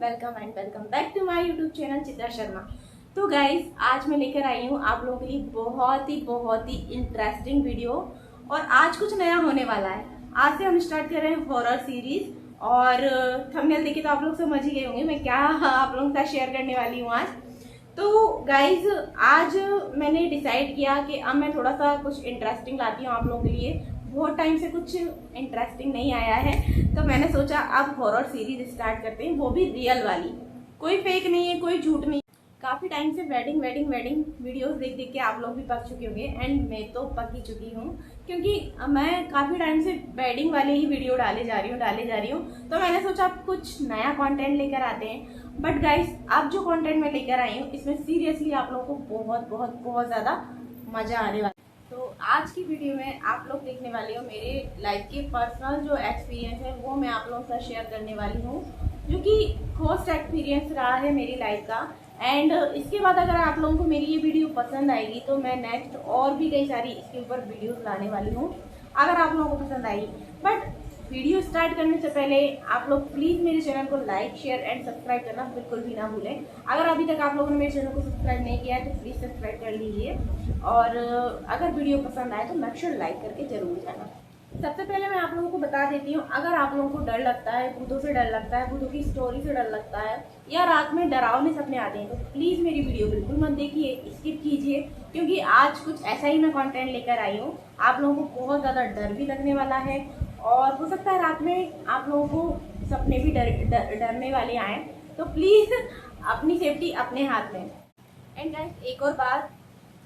Welcome back to my YouTube channel Chitra Sharma. तो guys आज मैं लेकर आई हूँ आप लोगों के लिए बहुत ही इंटरेस्टिंग वीडियो। और आज कुछ नया होने वाला है। आज से हम स्टार्ट कर रहे हैं हॉरर सीरीज। और थंबनेल देखे तो आप लोग समझ ही गए होंगे मैं क्या आप लोगों के साथ शेयर करने वाली हूँ आज। तो गाइज आज मैंने डिसाइड किया कि अब मैं थोड़ा सा कुछ इंटरेस्टिंग लाती हूँ आप लोगों के लिए। बहुत टाइम से कुछ इंटरेस्टिंग नहीं आया है, तो मैंने सोचा अब हॉरर सीरीज स्टार्ट करते हैं, वो भी रियल वाली। कोई फेक नहीं है, कोई झूठ नहीं। काफ़ी टाइम से वेडिंग वीडियोस देख के आप लोग भी पक चुके होंगे एंड मैं तो पक ही चुकी हूँ, क्योंकि मैं काफ़ी टाइम से वेडिंग वाले ही वीडियो डाले जा रही हूँ। तो मैंने सोचा अब कुछ नया कंटेंट लेकर आते हैं। बट गाइस अब जो कंटेंट मैं लेकर आई हूँ इसमें सीरियसली आप लोगों को बहुत ज़्यादा मज़ा आने वाला है। तो आज की वीडियो में आप लोग देखने वाले हो मेरे लाइफ के पर्सनल जो एक्सपीरियंस है वो मैं आप लोगों के साथ शेयर करने वाली हूँ, जो कि फर्स्ट एक्सपीरियंस रहा है मेरी लाइफ का। एंड इसके बाद अगर आप लोगों को मेरी ये वीडियो पसंद आएगी तो मैं नेक्स्ट और भी कई सारी इसके ऊपर वीडियोस लाने वाली हूँ अगर आप लोगों को पसंद आएगी। बट वीडियो स्टार्ट करने से पहले आप लोग प्लीज़ मेरे चैनल को लाइक शेयर एंड सब्सक्राइब करना बिल्कुल भी ना भूलें। अगर अभी तक आप लोगों ने मेरे चैनल को सब्सक्राइब नहीं किया है तो प्लीज़ सब्सक्राइब कर लीजिए। और अगर वीडियो पसंद आए तो मेक श्योर लाइक करके जरूर जाना। सबसे पहले मैं आप लोगों को बता देती हूँ, अगर आप लोगों को डर लगता है, भूतों से डर लगता है, भूतों की स्टोरी से डर लगता है या रात में डरावने सपने आते हैं तो प्लीज़ मेरी वीडियो बिल्कुल मत देखिए, स्किप कीजिए, क्योंकि आज कुछ ऐसा ही मैं कंटेंट लेकर आई हूँ। आप लोगों को बहुत ज़्यादा डर भी लगने वाला है और हो सकता है रात में आप लोगों को सपने भी डरने वाले आएँ। तो प्लीज़ अपनी सेफ्टी अपने हाथ में। एंड गाइस एक और बात,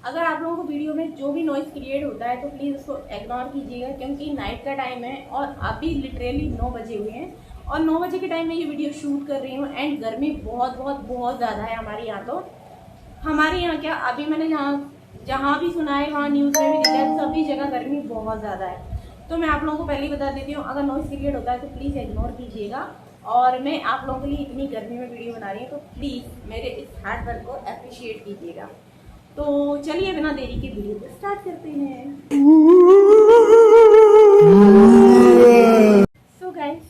अगर आप लोगों को वीडियो में जो भी नॉइज़ क्रिएट होता है तो प्लीज़ उसको इग्नोर कीजिएगा, क्योंकि नाइट का टाइम है और अभी लिटरली 9 बजे हुए हैं और 9 बजे के टाइम में ये वीडियो शूट कर रही हूँ। एंड गर्मी बहुत ज़्यादा है हमारे यहाँ। तो हमारे यहाँ क्या, अभी मैंने जहाँ भी सुना है वहाँ न्यूज़ में भी दिखा है, सभी जगह गर्मी बहुत ज़्यादा है। तो मैं आप लोगों को पहले ही बता देती हूँ, अगर नॉइज़ क्रिएट होता है तो प्लीज़ इग्नोर कीजिएगा। और मैं आप लोगों के लिए इतनी गर्मी में वीडियो बना रही हूँ तो प्लीज़ मेरे इस हार्ड वर्क को अप्रिशिएट कीजिएगा। तो चलिए बिना देरी के वीडियो को स्टार्ट करते हैं। सो गाइस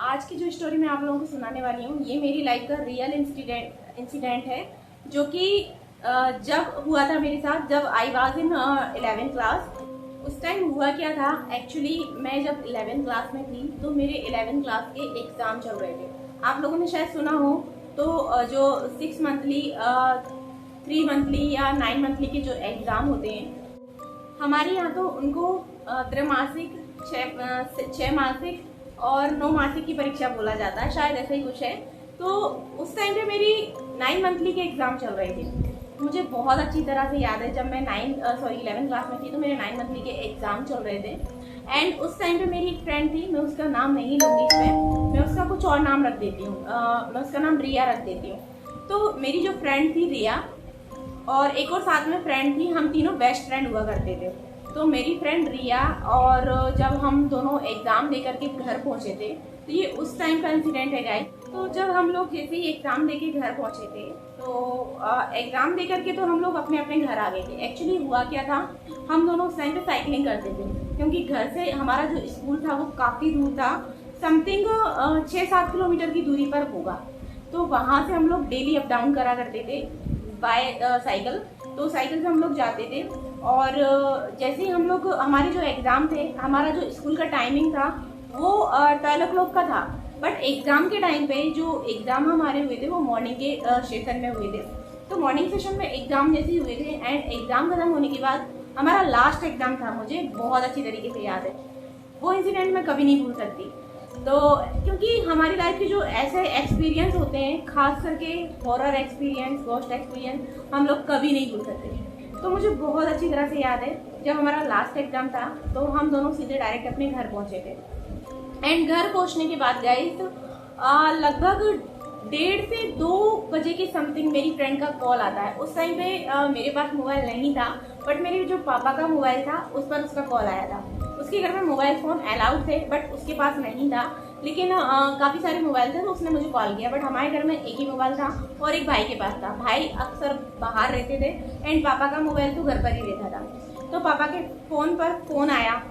आज की जो स्टोरी मैं आप लोगों को सुनाने वाली हूँ ये मेरी लाइफ का रियल इंसिडेंट है, जो कि जब हुआ था मेरे साथ, जब I was in 11th class. उस टाइम हुआ क्या था, एक्चुअली मैं जब 11th क्लास में थी तो मेरे 11th क्लास के एग्ज़ाम चल रहे थे। आप लोगों ने शायद सुना हो तो जो 6 मंथली 3 मंथली या 9 मंथली के जो एग्ज़ाम होते हैं हमारे यहाँ तो उनको त्रैमासिक, 6 मासिक और 9 मासिक की परीक्षा बोला जाता है, शायद ऐसा ही कुछ है। तो उस टाइम पे मेरी 9 मंथली के एग्ज़ाम चल रहे थे। मुझे बहुत अच्छी तरह से याद है जब मैं 11th क्लास में थी तो मेरे 9 मंथली के एग्ज़ाम चल रहे थे। एंड उस टाइम पे मेरी एक फ्रेंड थी, मैं उसका नाम नहीं लूँगी इसमें, मैं उसका कुछ और नाम रख देती हूँ, मैं उसका नाम रिया रख देती हूँ। तो मेरी जो फ्रेंड थी रिया और एक और साथ में फ्रेंड थी, हम तीनों बेस्ट फ्रेंड हुआ करते थे। तो मेरी फ्रेंड रिया और जब हम दोनों एग्ज़ाम दे करके घर पहुँचे थे, तो ये उस टाइम का इंसिडेंट है गाइस। तो जब हम लोग जैसे ही एग्ज़ाम दे के घर पहुँचे थे तो एग्ज़ाम दे करके तो हम लोग अपने अपने घर आ गए थे। एक्चुअली हुआ क्या था, हम दोनों उस टाइम पे साइकिलिंग करते थे, क्योंकि घर से हमारा जो स्कूल था वो काफ़ी दूर था, समथिंग 6-7 किलोमीटर की दूरी पर होगा। तो वहाँ से हम लोग डेली अप डाउन करा करते थे बाय साइकिल। तो साइकिल से हम लोग जाते थे और जैसे ही हम लोग, हमारे जो एग्ज़ाम थे, हमारा जो स्कूल का टाइमिंग था वो 12 o'clock का था। बट एग्ज़ाम के टाइम पे जो एग्ज़ाम हमारे हुए थे वो मॉर्निंग के सेशन में हुए थे। तो मॉर्निंग सेशन में एग्ज़ाम जैसे ही हुए थे एंड एग्ज़ाम खत्म होने के बाद हमारा लास्ट एग्ज़ाम था, मुझे बहुत अच्छी तरीके से याद है। वो इंसिडेंट मैं कभी नहीं भूल सकती। तो क्योंकि हमारी लाइफ के जो ऐसे एक्सपीरियंस होते हैं, खास करके हॉरर एक्सपीरियंस, घोस्ट एक्सपीरियंस, हम लोग कभी नहीं भूल सकते। तो मुझे बहुत अच्छी तरह से याद है जब हमारा लास्ट एग्ज़ाम था तो हम दोनों सीधे डायरेक्ट अपने घर पहुंचे थे। एंड घर पहुंचने के बाद गाइस लगभग 1:30 से 2 बजे के समथिंग मेरी फ्रेंड का कॉल आता है। उस टाइम पे मेरे पास मोबाइल नहीं था, बट मेरे जो पापा का मोबाइल था उस पर उसका कॉल आया था। उसके घर में मोबाइल फ़ोन अलाउड थे बट उसके पास नहीं था, लेकिन काफ़ी सारे मोबाइल थे तो उसने मुझे कॉल किया। बट हमारे घर में एक ही मोबाइल था और एक भाई के पास था। भाई अक्सर बाहर रहते थे एंड पापा का मोबाइल तो घर पर ही रहता था। तो पापा के फ़ोन पर फ़ोन आया।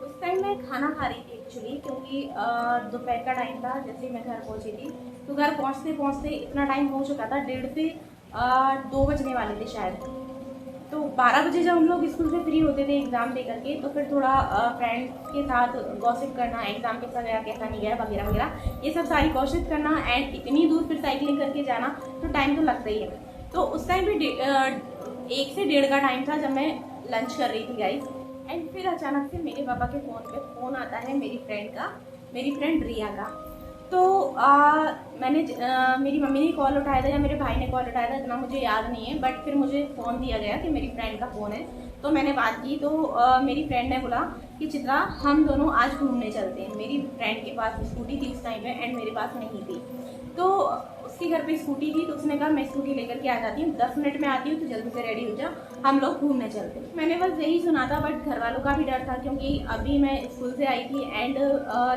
उस टाइम मैं खाना खा रही थी एक्चुअली, क्योंकि दोपहर का टाइम था। जैसे मैं घर पहुंची थी तो घर पहुंचते पहुंचते इतना टाइम हो चुका था, 1:30 से 2 बजने वाले थे शायद। तो 12 बजे जब हम लोग स्कूल से फ्री होते थे एग्ज़ाम दे करके, तो फिर थोड़ा फ्रेंड्स के साथ गॉसिप करना, एग्ज़ाम कैसा गया कैसा नहीं गया वगैरह वगैरह, ये सब सारी गॉसिप करना, एंड इतनी दूर फिर साइकिलिंग करके जाना, तो टाइम तो लगता ही है। तो उस टाइम भी 1 से 1:30 का टाइम था जब मैं लंच कर रही थी गाइस। एंड फिर अचानक से मेरे पापा के फ़ोन पे फ़ोन आता है मेरी फ्रेंड रिया का। तो मेरी मम्मी ने कॉल उठाया था या मेरे भाई ने कॉल उठाया था, इतना मुझे याद नहीं है, बट फिर मुझे फ़ोन दिया गया कि मेरी फ्रेंड का फ़ोन है। तो मैंने बात की, तो मेरी फ्रेंड ने बोला कि चित्रा हम दोनों आज घूमने चलते हैं। मेरी फ्रेंड के पास स्कूटी थी उस टाइम पे एंड मेरे पास नहीं थी। तो उसके घर पे स्कूटी थी, तो उसने कहा मैं स्कूटी लेकर के आ जाती हूँ, 10 मिनट में आती हूँ, तो जल्दी से रेडी हो जा, हम लोग घूमने चलते हैं। मैंने बस यही सुना था, बट घर वालों का भी डर था, क्योंकि अभी मैं स्कूल से आई थी एंड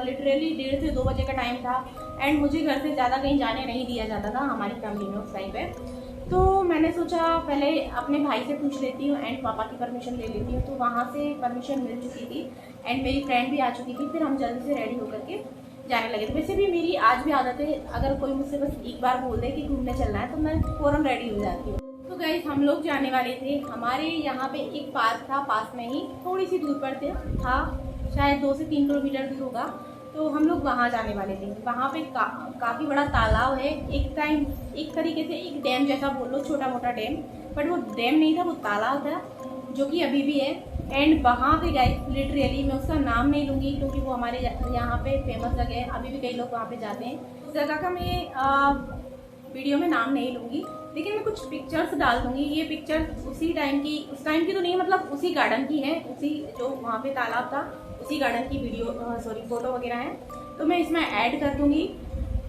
लिटरली 1:30 से 2 बजे का टाइम था एंड मुझे घर से ज़्यादा कहीं जाने नहीं दिया जाता था हमारी फैमिली में उस टाइम पे। तो मैंने सोचा पहले अपने भाई से पूछ लेती हूँ एंड पापा की परमिशन ले लेती हूँ। तो वहाँ से परमिशन मिल चुकी थी एंड मेरी फ्रेंड भी आ चुकी थी। फिर हम जल्दी से रेडी होकर के जाने लगे थे। वैसे भी मेरी आज भी आदत है, अगर कोई मुझसे बस एक बार बोल दे कि घूमने चलना है तो मैं फ़ौरन रेडी हो जाती हूँ। तो गाइस हम लोग जाने वाले थे, हमारे यहाँ पे एक पार्क था पास में ही, थोड़ी सी दूर पर था, शायद 2 से 3 किलोमीटर दूर होगा। तो हम लोग वहाँ जाने वाले थे। वहाँ पे काफ़ी बड़ा तालाब है, एक तरीके से एक डैम जैसा बोल लो, छोटा मोटा डैम, बट वो डैम नहीं था, वो तालाब था, जो कि अभी भी है। एंड वहाँ पे गाइस लिटरली मैं उसका नाम नहीं लूँगी क्योंकि वो हमारे यहाँ पे फेमस जगह है, अभी भी कई लोग वहाँ पे जाते हैं। उस जगह का मैं वीडियो में नाम नहीं लूँगी, लेकिन मैं कुछ पिक्चर्स डाल दूँगी। ये पिक्चर उस टाइम की तो नहीं, मतलब उसी गार्डन की है, उसी जो वहाँ पे तालाब था उसी गार्डन की फ़ोटो वगैरह है, तो मैं इसमें ऐड कर दूँगी।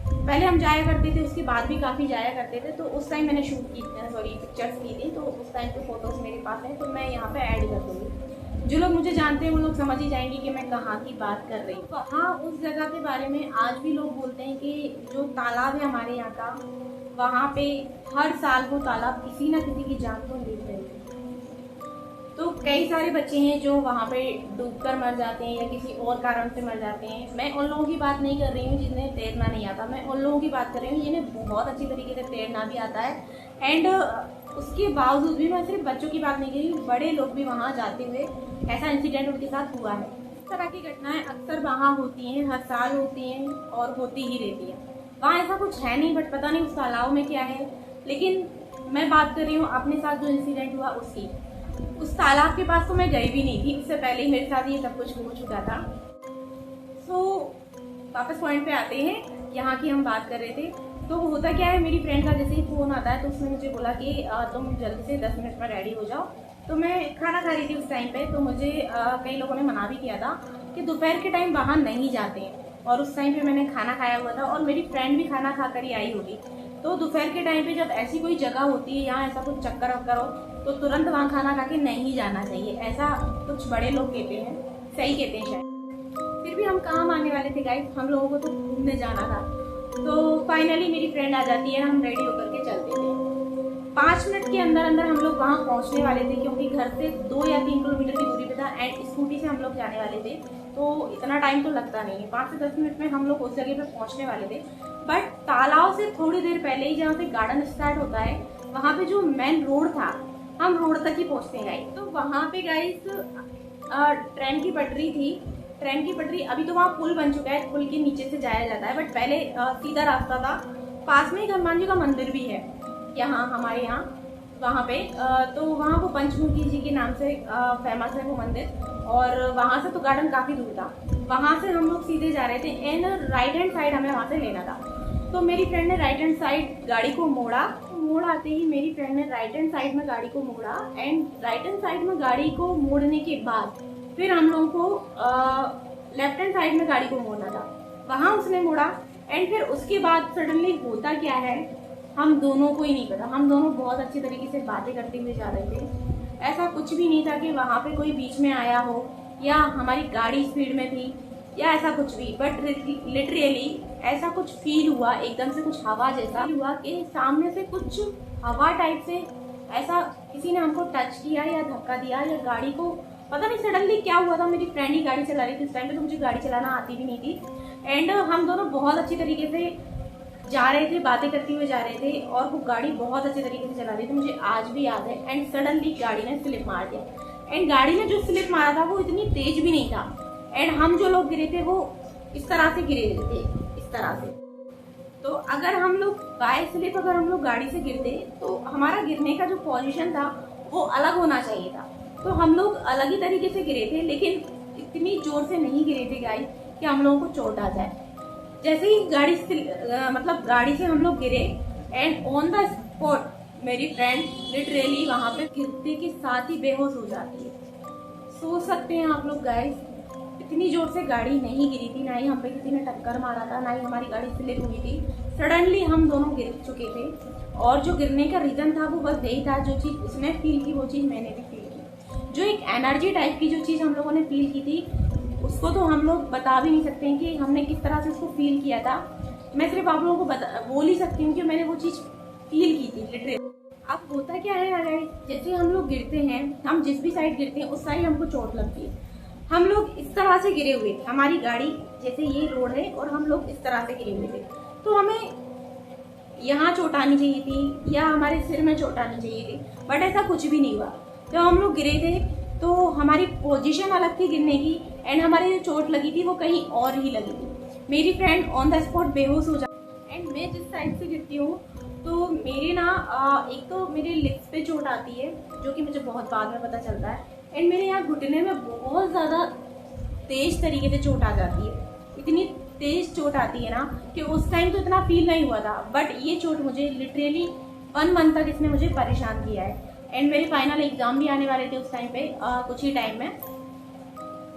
पहले हम जाया करते थे, उसके बाद भी काफ़ी जाया करते थे, तो उस टाइम मैंने पिक्चर्स की थी, तो उस टाइम के फ़ोटोज़ मेरे पास हैं, तो मैं यहाँ पे ऐड कर दूँगी। जो लोग मुझे जानते हैं वो लोग समझ ही जाएंगे कि मैं कहाँ की बात कर रही हूँ। हाँ, उस जगह के बारे में आज भी लोग बोलते हैं कि जो तालाब है हमारे यहाँ का, वहाँ पे हर साल वो तालाब किसी न किसी की जान को ले रही है। तो कई सारे बच्चे हैं जो वहाँ पे डूबकर मर जाते हैं या किसी और कारण से मर जाते हैं। मैं उन लोगों की बात नहीं कर रही हूँ जिन्हें तैरना नहीं आता, मैं उन लोगों की बात कर रही हूँ जिन्हें बहुत अच्छी तरीके से तैरना भी आता है। एंड उसके बावजूद भी मैं सिर्फ बच्चों की बात नहीं कर रही हूँ, बड़े लोग भी वहाँ जाते हुए ऐसा इंसिडेंट उनके साथ हुआ है। इस तरह की घटनाएं अक्सर वहाँ होती हैं, हर साल होती हैं और होती ही रहती हैं। वहाँ ऐसा कुछ है नहीं, बट पता नहीं उस तालाब में क्या है। लेकिन मैं बात कर रही हूँ अपने साथ जो इंसिडेंट हुआ उसकी। उस तालाब के पास तो मैं गई भी नहीं थी, उससे पहले ही मेरे साथ ये सब कुछ हो चुका था। सो वापस पॉइंट पे आते हैं, यहाँ की हम बात कर रहे थे। तो होता क्या है, मेरी फ्रेंड का जैसे ही फ़ोन आता है तो उसने मुझे बोला कि तुम जल्दी से 10 मिनट में रेडी हो जाओ। तो मैं खाना खा रही थी उस टाइम पे, तो मुझे कई लोगों ने मना भी किया था कि दोपहर के टाइम बाहर नहीं जाते हैं, और उस टाइम पे मैंने खाना खाया हुआ था और मेरी फ्रेंड भी खाना खा कर ही आई होगी। तो दोपहर के टाइम पे जब ऐसी कोई जगह होती है यहाँ ऐसा कुछ चक्कर वक्कर हो, तो तुरंत वहाँ खाना खा के नहीं जाना चाहिए, ऐसा कुछ बड़े लोग कहते हैं, सही कहते हैं शायद। फिर भी हम कहाँ मानने वाले थे गाइस, हम लोगों को तो घूमने जाना था। तो फाइनली मेरी फ्रेंड आ जाती है, हम रेडी होकर के चलते थे। 5 मिनट के अंदर अंदर हम लोग वहाँ पहुँचने वाले थे, क्योंकि घर से 2 या 3 किलोमीटर की दूरी पे था एंड स्कूटी से हम लोग जाने वाले थे, तो इतना टाइम तो लगता नहीं है। 5 से 10 मिनट में हम लोग उस जगह पे पहुँचने वाले थे। बट तालाब से थोड़ी देर पहले ही जहाँ से गार्डन स्टार्ट होता है, वहाँ पे जो मेन रोड था, हम रोड तक ही पहुँचते हैं गाइस। तो वहाँ पे गाइस ट्रेन की पटरी थी, ट्रेन की पटरी, अभी तो वहाँ पुल बन चुका है, पुल के नीचे से जाया जाता है, बट पहले सीधा रास्ता था। पास में ही हनुमान जी का मंदिर भी है यहाँ हमारे यहाँ, वहाँ पे तो वहाँ वो पंचमुखी जी के नाम से फेमस है वो मंदिर, और वहाँ से तो गार्डन काफ़ी दूर था। वहाँ से हम लोग सीधे जा रहे थे एंड राइट हैंड साइड हमें वहाँ से लेना था। तो मेरी फ्रेंड ने राइट हैंड साइड गाड़ी को मोड़ा, मोड़ आते ही मेरी फ्रेंड ने राइट हैंड साइड में गाड़ी को मोड़ा एंड राइट हैंड साइड में गाड़ी को मोड़ने के बाद फिर हम लोगों को लेफ्ट हैंड साइड में गाड़ी को मोड़ना था, वहाँ उसने मोड़ा। एंड फिर उसके बाद सडनली होता क्या है हम दोनों को ही नहीं पता, हम दोनों बहुत अच्छी तरीके से बातें करते हुए जा रहे थे। ऐसा कुछ भी नहीं था कि वहाँ पे कोई बीच में आया हो या हमारी गाड़ी स्पीड में थी या ऐसा कुछ भी, बट लिटरली ऐसा कुछ फील हुआ, एकदम से कुछ हवा जैसा हुआ कि सामने से कुछ हवा टाइप से ऐसा किसी ने हमको टच किया या धक्का दिया या गाड़ी को पता नहीं सडनली क्या हुआ था, मेरी फ्रेंड ही गाड़ी चला रही थी उस टाइम पे, तो मुझे गाड़ी चलाना आती भी नहीं थी। एंड हम दोनों बहुत अच्छी तरीके से जा रहे थे, बातें करते हुए जा रहे थे, और वो गाड़ी बहुत अच्छे तरीके से चला रही थी, मुझे आज भी याद है। एंड सडनली गाड़ी ने स्लिप मार दिया, एंड गाड़ी ने जो स्लिप मारा था वो इतनी तेज भी नहीं था, एंड हम जो लोग गिरे थे वो इस तरह से गिरे थे, इस तरह से। तो अगर हम लोग बाय स्लिप अगर हम लोग गाड़ी से गिरते तो हमारा गिरने का जो पोजीशन था वो अलग होना चाहिए था। तो हम लोग अलग ही तरीके से गिरे थे, लेकिन इतनी जोर से नहीं गिरे थे गाइस कि हम लोगों को चोट आ जाए। जैसे ही गाड़ी मतलब गाड़ी से हम लोग गिरे, एंड ऑन द स्पॉट मेरी फ्रेंड लिटरली वहां पे गिरते के साथ ही बेहोश हो जाती है। सोच सकते हैं आप लोग गाइस, इतनी जोर से गाड़ी नहीं गिरी थी, ना ही हम पे किसी ने टक्कर मारा था, ना ही हमारी गाड़ी स्लिप हुई थी। सडनली हम दोनों गिर चुके थे, और जो गिरने का रीजन था वो बस यही था, जो चीज़ उसने फील की वो चीज़ मैंने भी फील की। जो एक एनर्जी टाइप की जो चीज़ हम लोगों ने फील की थी, उसको तो हम लोग बता भी नहीं सकते हैं कि हमने किस तरह से उसको फील किया था। मैं सिर्फ आप लोगों को बोल ही सकती हूँ कि मैंने वो चीज़ फील की थी लिटरली। अब होता क्या है, अगर जैसे हम लोग गिरते हैं, हम जिस भी साइड गिरते हैं उस साइड हमको चोट लगती है। हम लोग इस तरह से गिरे हुए थे, हमारी गाड़ी जैसे ये रोड है और हम लोग इस तरह से गिरे हुए थे, तो हमें यहाँ चोट आनी चाहिए थी या हमारे सिर में चोट आनी चाहिए थी, बट ऐसा कुछ भी नहीं हुआ। जब हम लोग गिरे थे तो हमारी पोजीशन अलग थी गिरने की, एंड हमारी जो चोट लगी थी वो कहीं और ही लगी थी। मेरी फ्रेंड ऑन द स्पॉट बेहोश हो जाती, एंड मैं जिस साइड से गिरती हूँ तो मेरे ना एक तो मेरे लिप्स पे चोट आती है, जो कि मुझे बहुत बाद में पता चलता है, एंड मेरे यहाँ घुटने में बहुत ज़्यादा तेज तरीके से चोट आ जाती है। इतनी तेज चोट आती है ना कि उस टाइम तो इतना फील नहीं हुआ था, बट ये चोट मुझे लिटरली 1 मंथ तक इसने मुझे परेशान किया है। एंड मेरे फाइनल एग्जाम भी आने वाले थे उस टाइम पे, कुछ ही टाइम में।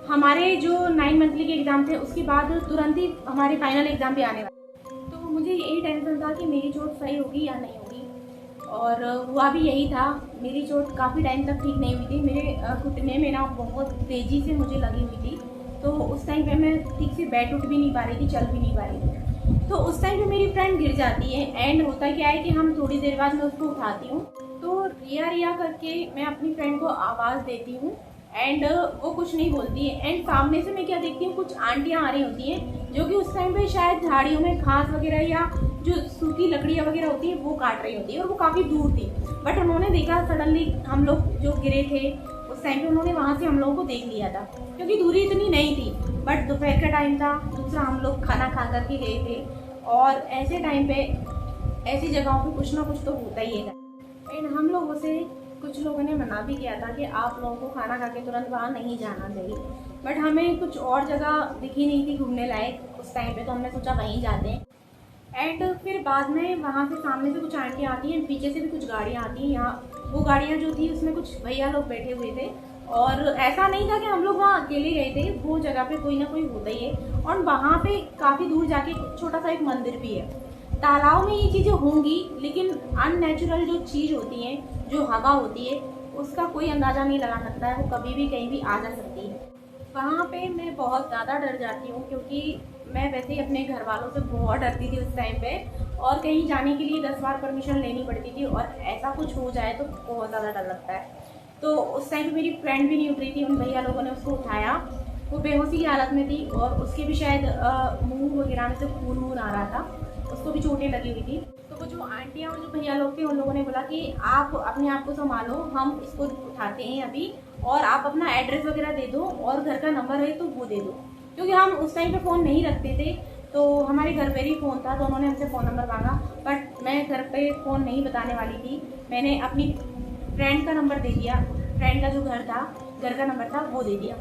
हमारे जो 9 मंथली के एग्जाम थे उसके बाद तुरंत ही हमारे फाइनल एग्जाम भी आने वाले, तो मुझे यही टेंशन था कि मेरी चोट सही होगी या नहीं होगी, और हुआ भी यही था। मेरी चोट काफ़ी टाइम तक ठीक नहीं हुई थी, मेरे घुटने में ना बहुत तेज़ी से मुझे लगी हुई थी, तो उस टाइम पे मैं ठीक से बैठ उठ भी नहीं पा रही थी, चल भी नहीं पा रही थी। तो उस टाइम पे मेरी फ्रेंड गिर जाती है, एंड होता क्या है कि हम थोड़ी देर बाद मैं उसको उठाती हूँ, तो रिया रिया करके मैं अपनी फ्रेंड को आवाज़ देती हूँ, एंड वो कुछ नहीं बोलती है। एंड सामने से मैं क्या देखती हूँ, कुछ आंटियाँ आ रही होती हैं जो कि उस टाइम पे शायद झाड़ियों में घास वगैरह या जो सूखी लकड़ियाँ वगैरह होती है वो काट रही होती है, और वो काफ़ी दूर थी। बट उन्होंने देखा सडनली हम लोग जो गिरे थे उस टाइम पे, उन्होंने वहाँ से हम लोगों को देख लिया था, क्योंकि दूरी इतनी नहीं थी, बट दोपहर का टाइम था, दूसरा हम लोग खाना खा कर के गए थे, और ऐसे टाइम पे ऐसी जगहों पे कुछ ना कुछ तो होता ही है। एंड हम लोगों से कुछ लोगों ने मना भी किया था कि आप लोगों को खाना खा के तुरंत वहाँ नहीं जाना चाहिए, बट हमें कुछ और जगह दिखी नहीं थी घूमने लायक उस टाइम पे, तो हमने सोचा वहीं जाते हैं। एंड फिर बाद में वहाँ से सामने से कुछ आंटियाँ आती हैं, पीछे से भी कुछ गाड़ियाँ आती हैं। यहाँ वो गाड़ियाँ जो थी उसमें कुछ भैया लोग बैठे हुए थे, और ऐसा नहीं था कि हम लोग वहाँ अकेले गए थे, वो जगह पे कोई ना कोई होता ही है। और वहाँ पे काफ़ी दूर जाके छोटा सा एक मंदिर भी है। तालाब में ये चीज़ें होंगी, लेकिन अननेचुरल जो चीज़ होती है, जो हवा होती है, उसका कोई अंदाज़ा नहीं लगा सकता है, वो कभी भी कहीं भी आ जा सकती है। वहाँ पे मैं बहुत ज़्यादा डर जाती हूँ, क्योंकि मैं वैसे ही अपने घर वालों से बहुत डरती थी उस टाइम पे, और कहीं जाने के लिए 10 बार परमिशन लेनी पड़ती थी, और ऐसा कुछ हो जाए तो बहुत ज़्यादा डर लगता है। तो उस टाइम पे मेरी फ्रेंड भी नहीं उठ रही थी, उन भैया लोगों ने उसको उठाया, वो बेहोशी की हालत में थी, और उसके भी शायद मुँह वगैरह में से खून आ रहा था, उसको भी चोटें लगी हुई थी। तो वो जो आंटियाँ और जो भैया लोग थे उन लोगों ने बोला कि आप अपने आप को संभालो, हम इसको उठाते हैं अभी, और आप अपना एड्रेस वगैरह दे दो, और घर का नंबर है तो वो दे दो, क्योंकि हम उस टाइम पे फ़ोन नहीं रखते थे, तो हमारे घर पर ही फ़ोन था, तो उन्होंने हमसे फ़ोन नंबर मांगा, बट मैं घर पे फ़ोन नहीं बताने वाली थी। मैंने अपनी फ्रेंड का नंबर दे दिया, फ्रेंड का जो घर था, घर का नंबर था वो दे दिया।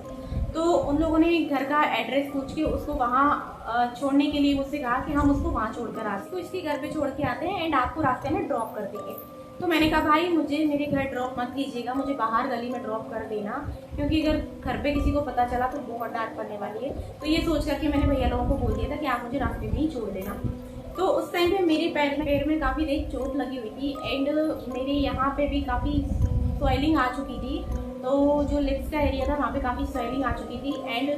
तो उन लोगों ने घर का एड्रेस पूछ के उसको वहाँ छोड़ने के लिए मुझसे कहा कि हम उसको वहाँ छोड़कर आते हैं, तो इसके घर पे छोड़ के आते हैं, एंड आपको रास्ते में ड्रॉप कर देंगे। तो मैंने कहा भाई मुझे मेरे घर ड्रॉप मत कीजिएगा, मुझे बाहर गली में ड्रॉप कर देना, क्योंकि अगर घर पे किसी को पता चला तो बहुत डांट पड़ने वाली है। तो ये सोच करके मैंने भैया लोगों को बोल दिया था कि आप मुझे रास्ते में ही छोड़ देना। तो उस टाइम पे मेरे पैर में काफ़ी तेज चोट लगी हुई थी, एंड मेरे यहाँ पे भी काफ़ी स्वेलिंग आ चुकी थी, तो जो लिप्स का एरिया था वहाँ पे काफ़ी स्वेलिंग आ चुकी थी। एंड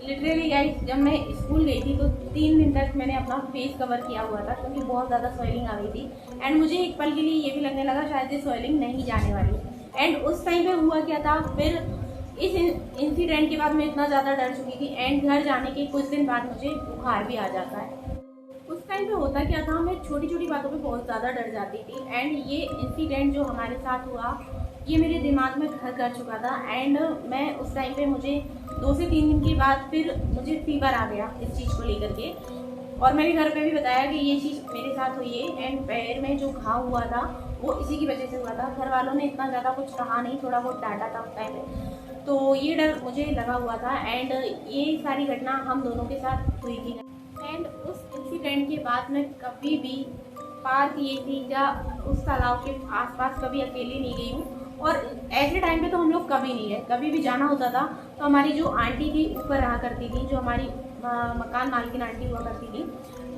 लिटरली गाइस, जब मैं स्कूल गई थी तो 3 दिन तक मैंने अपना फेस कवर किया हुआ था, क्योंकि बहुत ज़्यादा स्वेलिंग आ गई थी। एंड मुझे एक पल के लिए ये भी लगने लगा शायद ये स्वेलिंग नहीं जाने वाली। एंड उस टाइम पे हुआ क्या था, फिर इस इंसिडेंट के बाद मैं इतना ज़्यादा डर चुकी थी एंड घर जाने के कुछ दिन बाद मुझे बुखार भी आ जाता है। उस टाइम पे होता क्या था, मैं छोटी छोटी बातों पे बहुत ज़्यादा डर जाती थी एंड ये इंसिडेंट जो हमारे साथ हुआ ये मेरे दिमाग में घर कर चुका था एंड मैं उस टाइम पे मुझे 2 से 3 दिन के बाद फिर मुझे फीवर आ गया इस चीज़ को लेकर के। और मैंने घर पे भी बताया कि ये चीज़ मेरे साथ हुई है एंड पैर में जो घाव हुआ था वो इसी की वजह से हुआ था। घर वालों ने इतना ज़्यादा कुछ कहा नहीं, थोड़ा बहुत डांटा था उस टाइम पे, तो ये डर मुझे लगा हुआ था एंड ये सारी घटना हम दोनों के साथ हुई थी। एंड उस इंसिडेंट के बाद मैं कभी भी पार्क ये थी या उस तालाब के आसपास कभी अकेले नहीं गई हूँ। और ऐसे टाइम पे तो हम लोग कभी नहीं गए, कभी भी जाना होता था तो हमारी जो आंटी थी ऊपर रहा करती थी, जो हमारी मकान मालकिन आंटी हुआ करती थी,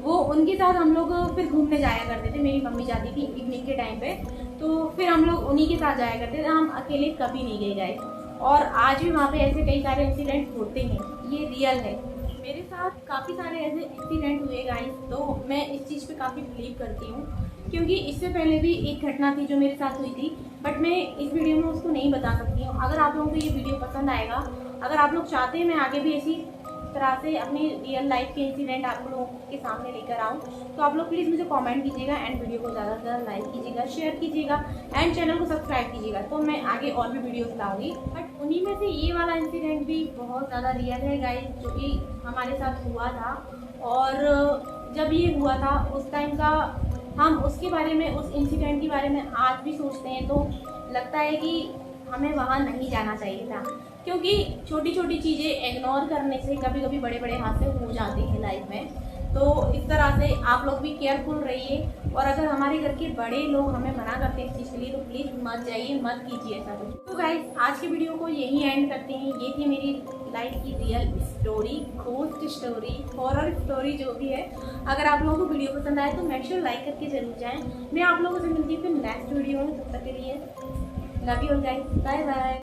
वो उनके साथ हम लोग फिर घूमने जाया करते थे। मेरी मम्मी जाती थी इवनिंग के टाइम पे, तो फिर हम लोग उन्हीं के साथ जाया करते थे, हम अकेले कभी नहीं गए गाइस। और आज भी वहाँ पे ऐसे कई सारे इंसिडेंट होते हैं, ये रियल है। मेरे साथ काफ़ी सारे ऐसे इंसिडेंट हुए गाइस, तो मैं इस चीज़ पे काफ़ी बिलीव करती हूँ क्योंकि इससे पहले भी एक घटना थी जो मेरे साथ हुई थी, बट मैं इस वीडियो में उसको नहीं बता सकती हूँ। अगर आप लोगों को ये वीडियो पसंद आएगा, अगर आप लोग चाहते हैं मैं आगे भी ऐसी तरह से अपनी रियल लाइफ के इंसिडेंट आप लोगों के सामने लेकर आऊँ, तो आप लोग प्लीज़ मुझे कमेंट कीजिएगा एंड वीडियो को ज़्यादा से ज़्यादा लाइक कीजिएगा, शेयर कीजिएगा एंड चैनल को सब्सक्राइब कीजिएगा, तो मैं आगे और भी वीडियोस लाऊंगी। बट उन्हीं में से ये वाला इंसिडेंट भी बहुत ज़्यादा रियल है गाइस, जो कि हमारे साथ हुआ था। और जब ये हुआ था उस टाइम का हम उसके बारे में, उस इंसिडेंट के बारे में आज भी सोचते हैं तो लगता है कि हमें वहाँ नहीं जाना चाहिए था, क्योंकि छोटी छोटी चीज़ें इग्नोर करने से कभी कभी बड़े बड़े हादसे हो जाते हैं लाइफ में। तो इस तरह से आप लोग भी केयरफुल रहिए, और अगर हमारे घर के बड़े लोग हमें मना करते हैं इस चीज़ के लिए तो प्लीज़ मत जाइए, मत कीजिए ऐसा कुछ। तो गाइस आज की वीडियो को यहीं एंड करते हैं। ये थी मेरी लाइफ की real story, ghost story, horror story जो भी है। अगर आप लोगों को वीडियो पसंद आए तो मेक श्योर लाइक करके जरूर जाएँ। मैं आप लोगों से मिलती हूँ फिर नेक्स्ट वीडियो में, तब तक के लिए love you guys, bye bye.